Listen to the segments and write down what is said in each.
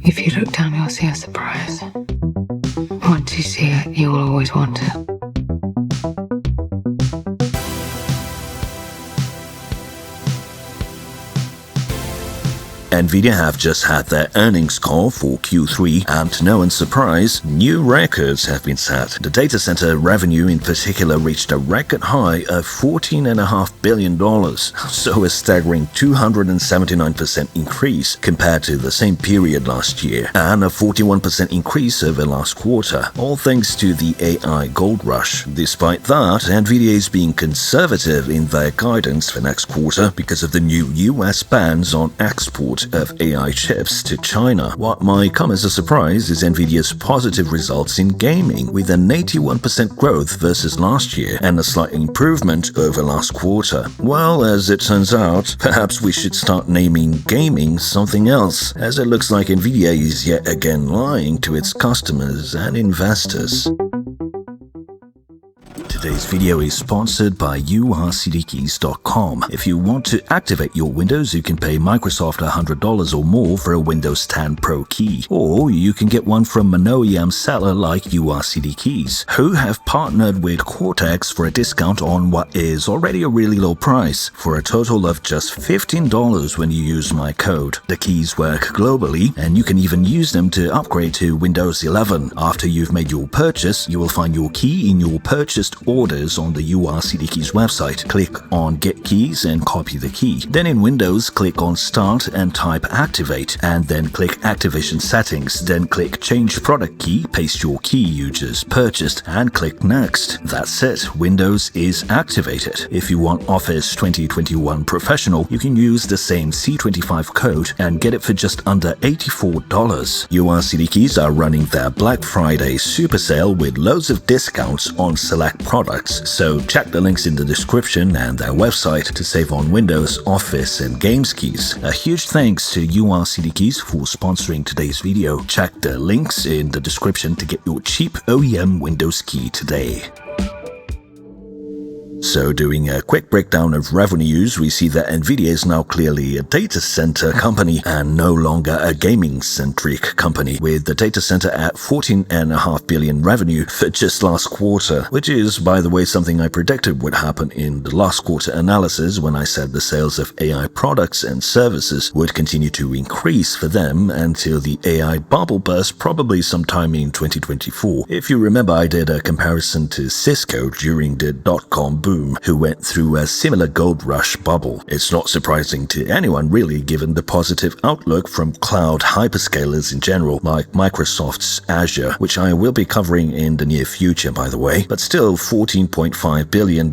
If you look down, you'll see a surprise. Once you see it, you will always want it. nvidia have just had their earnings call for Q3, and to no one's surprise, new records have been set. The data center revenue in particular reached a record high of $14.5 billion, so a staggering 279% increase compared to the same period last year, and a 41% increase over last quarter, all thanks to the AI gold rush. Despite that, nvidia is being conservative in their guidance for next quarter because of the new US bans on export of AI chips to China. What might come as a surprise is nvidia's positive results in gaming, with an 81% growth versus last year and a slight improvement over last quarter. Well, as it turns out, perhaps we should start naming gaming something else, as it looks like nvidia is yet again lying to its customers and investors. Today's video is sponsored by urcdkeys.com. If you want to activate your Windows, you can pay Microsoft $100 or more for a Windows 10 Pro key, or you can get one from an OEM seller like URCD Keys, who have partnered with Cortex for a discount on what is already a really low price, for a total of just $15 when you use my code. The keys work globally, and you can even use them to upgrade to Windows 11. After you've made your purchase, you will find your key in your purchased orders on the URCD Keys website. Click on Get Keys and copy the key. Then in Windows, click on Start and type Activate, and then click Activation Settings. Then click Change Product Key, paste your key you just purchased, and click Next. That's it. Windows is activated. If you want Office 2021 Professional, you can use the same C25 code and get it for just under $84. URCD Keys are running their Black Friday Super Sale with loads of discounts on select products, so check the links in the description and their website to save on Windows, Office, and Games keys. A huge thanks to URCD Keys for sponsoring today's video. Check the links in the description to get your cheap OEM Windows key today. So doing a quick breakdown of revenues, we see that nvidia is now clearly a data center company and no longer a gaming-centric company, with the data center at $14.5 billion revenue for just last quarter, which is, by the way, something I predicted would happen in the last quarter analysis when I said the sales of AI products and services would continue to increase for them until the AI bubble burst, probably sometime in 2024. If you remember, I did a comparison to Cisco during the dot-com boom, who went through a similar gold rush bubble. It's not surprising to anyone really, given the positive outlook from cloud hyperscalers in general, like Microsoft's Azure, which I will be covering in the near future, by the way. But still, $14.5 billion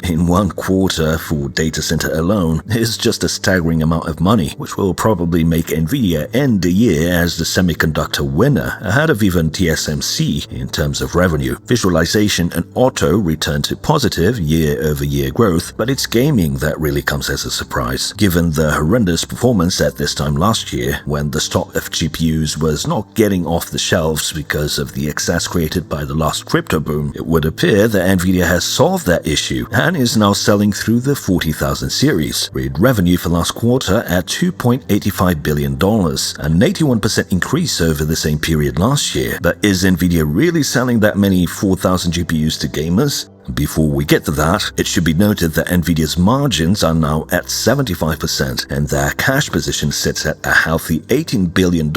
in one quarter for data center alone is just a staggering amount of money, which will probably make nvidia end the year as the semiconductor winner, ahead of even TSMC in terms of revenue. Visualization and auto returned to positive year-over-year growth, but it's gaming that really comes as a surprise, given the horrendous performance at this time last year, when the stock of GPUs was not getting off the shelves because of the excess created by the last crypto boom. It would appear that nvidia has solved that issue and is now selling through the 40,000 series, with revenue for last quarter at $2.85 billion, an 81% increase over the same period last year. But is nvidia really selling that many 4,000 GPUs to gamers? Before we get to that, it should be noted that nvidia's margins are now at 75% and their cash position sits at a healthy $18 billion,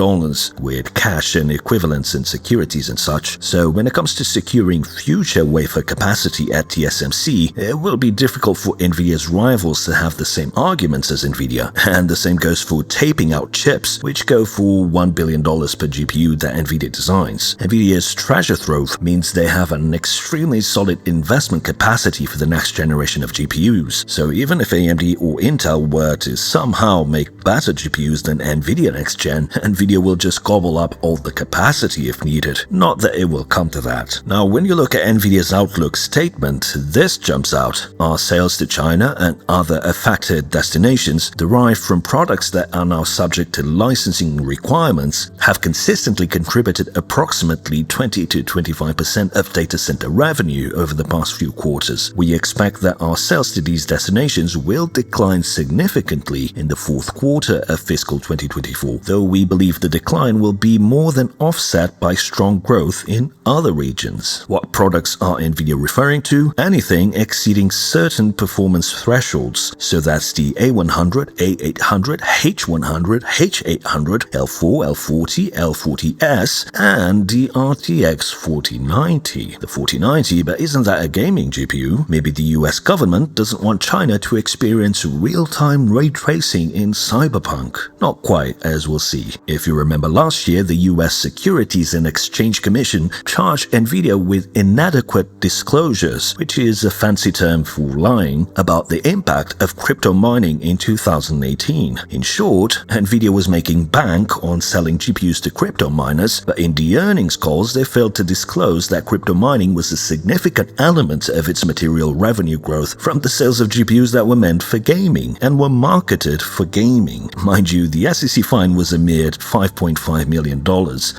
with cash and equivalents in securities and such. So when it comes to securing future wafer capacity at TSMC, it will be difficult for nvidia's rivals to have the same arguments as nvidia. And the same goes for taping out chips, which go for $1 billion per GPU that nvidia designs. Nvidia's treasure trove means they have an extremely solid investment capacity for the next generation of GPUs. So even if AMD or Intel were to somehow make better GPUs than NVIDIA next gen, NVIDIA will just gobble up all the capacity if needed. Not that it will come to that. Now, when you look at NVIDIA's outlook statement, this jumps out. Our sales to China and other affected destinations derived from products that are now subject to licensing requirements have consistently contributed approximately 20 to 25% of data center revenue over the past past few quarters. We expect that our sales to these destinations will decline significantly in the fourth quarter of fiscal 2024, though we believe the decline will be more than offset by strong growth in other regions. What products are nvidia referring to? Anything exceeding certain performance thresholds. So that's the A100, A800, H100, H800, L4, L40, L40S, and the RTX 4090. The 4090, but isn't that a gaming GPU? Maybe the US government doesn't want China to experience real-time ray tracing in Cyberpunk. Not quite, as we'll see. If you remember last year, the US Securities and Exchange Commission charged nvidia with inadequate disclosures, which is a fancy term for lying, about the impact of crypto mining in 2018. In short, nvidia was making bank on selling GPUs to crypto miners, but in the earnings calls they failed to disclose that crypto mining was a significant element of its material revenue growth from the sales of GPUs that were meant for gaming and were marketed for gaming. Mind you, the SEC fine was a mere $5.5 million,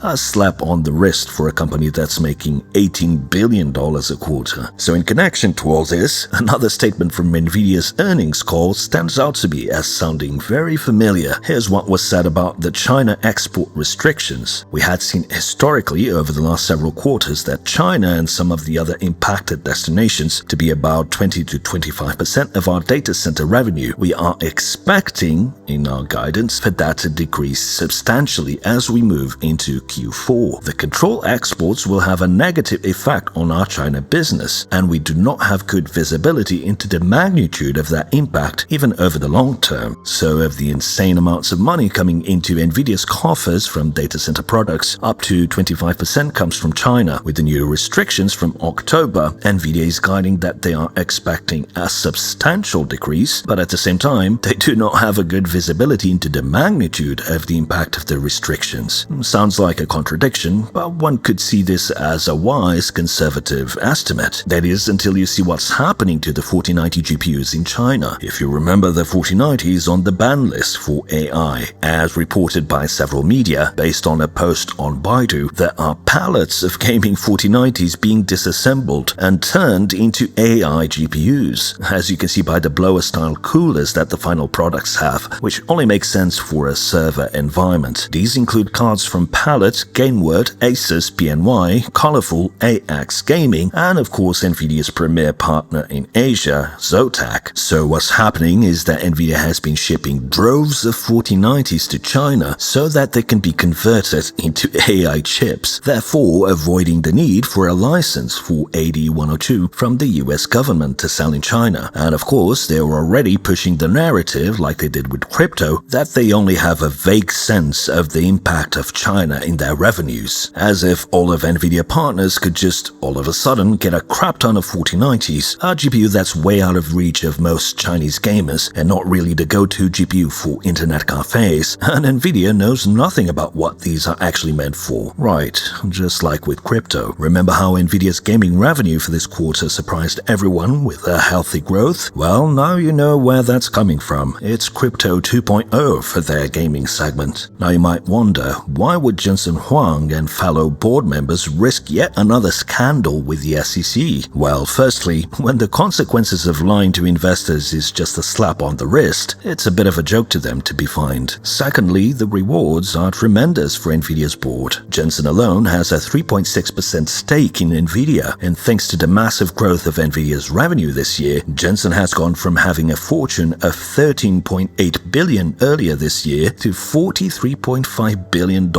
a slap on the wrist for a company that's making $18 billion a quarter. So in connection to all this, another statement from nvidia's earnings call stands out to me as sounding very familiar. Here's what was said about the China export restrictions. We had seen historically over the last several quarters that China and some of the other impacted destinations to be about 20 to 25% of our data center revenue. We are expecting, in our guidance, for that to decrease substantially as we move into Q4. The control exports will have a negative effect on our China business, and we do not have good visibility into the magnitude of that impact even over the long term. So of the insane amounts of money coming into nvidia's coffers from data center products, up to 25% comes from China. With the new restrictions from October, nvidia is guiding that they are expecting a substantial decrease, but at the same time, they do not have a good visibility into the magnitude of the impact of the restrictions. Sounds like a contradiction, but one could see this as a wise conservative estimate. That is, until you see what's happening to the 4090 GPUs in China. If you remember, the 4090 is on the ban list for AI. As reported by several media, based on a post on Baidu, there are pallets of gaming 4090s being disassembled and turned into AI GPUs, as you can see by the blower-style coolers that the final products have, which only makes sense for a server environment. These include cards from Pallet, Gainward, Asus, PNY, Colorful, AX Gaming, and of course nvidia's premier partner in Asia, Zotac. So what's happening is that nvidia has been shipping droves of 4090s to China so that they can be converted into AI chips, therefore avoiding the need for a license for AD102 from the US government to sell in China. And of course, they are already pushing the narrative, like they did with crypto, that they only have a vague sense of the impact of China in their revenues, as if all of nvidia partners could just all of a sudden get a crap ton of 4090s, a GPU that's way out of reach of most Chinese gamers and not really the go-to GPU for internet cafes, and nvidia knows nothing about what these are actually meant for. Right, just like with crypto. Remember how nvidia's gaming revenue for this quarter surprised everyone with a healthy growth? Well, now you know where that's coming from. It's Crypto 2.0 for their gaming segment. Now you might wonder, why would Jensen Huang and fellow board members risk yet another scandal with the SEC? Well, firstly, when the consequences of lying to investors is just a slap on the wrist, it's a bit of a joke to them to be fined. Secondly, the rewards are tremendous for nvidia's board. Jensen alone has a 3.6% stake in nvidia, and thanks to the massive growth of nvidia's revenue this year, Jensen has gone from having a fortune of $13.8 billion earlier this year to $43.5 billion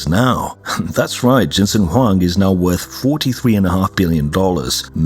now. That's right, Jensen Huang is now worth $43.5 billion,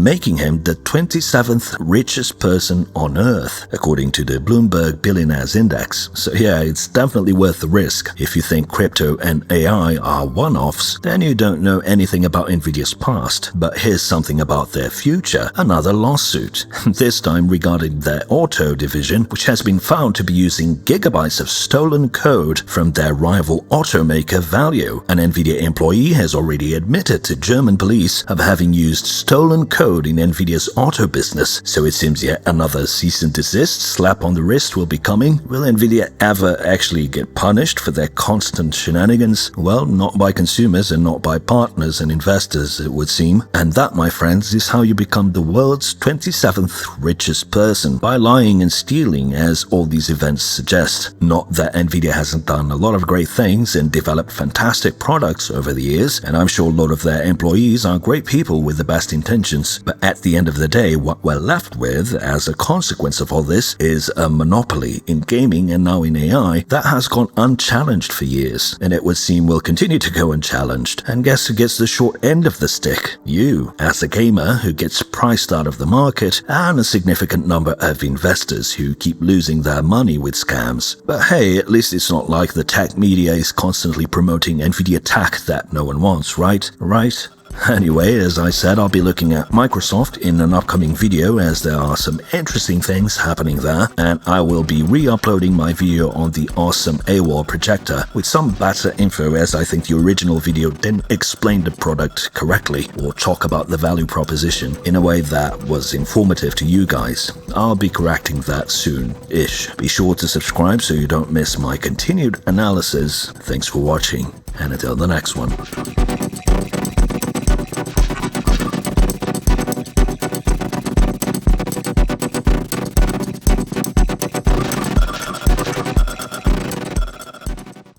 making him the 27th richest person on Earth, according to the Bloomberg Billionaires Index. So yeah, it's definitely worth the risk. If you think crypto and AI are one-offs, then you don't know anything about nvidia's past. But here's something about their future, another lawsuit, this time regarding their auto division, which has been found to be using gigabytes of stolen code from their rival automaker Valeo. An nvidia employee has already admitted to German police of having used stolen code in nvidia's auto business, so it seems yet another cease and desist slap on the wrist will be coming. Will nvidia ever actually get punished for their constant shenanigans? Well, not by consumers and not by partners and investors, it would seem. And that, my friends, is how how you become the world's 27th richest person by lying and stealing, as all these events suggest. Not that Nvidia hasn't done a lot of great things and developed fantastic products over the years, and I'm sure a lot of their employees are great people with the best intentions, but at the end of the day, what we're left with as a consequence of all this is a monopoly in gaming and now in AI that has gone unchallenged for years, and it would seem will continue to go unchallenged. And guess who gets the short end of the stick? You, as a gamer who gets priced out of the market, and a significant number of investors who keep losing their money with scams. But hey, at least it's not like the tech media is constantly promoting Nvidia tech that no one wants, right? Right? Anyway, as I said, I'll be looking at Microsoft in an upcoming video as there are some interesting things happening there, and I will be re-uploading my video on the awesome AWOL projector with some better info, as I think the original video didn't explain the product correctly or talk about the value proposition in a way that was informative to you guys. I'll be correcting that soon-ish. Be sure to subscribe so you don't miss my continued analysis. Thanks for watching, and until the next one.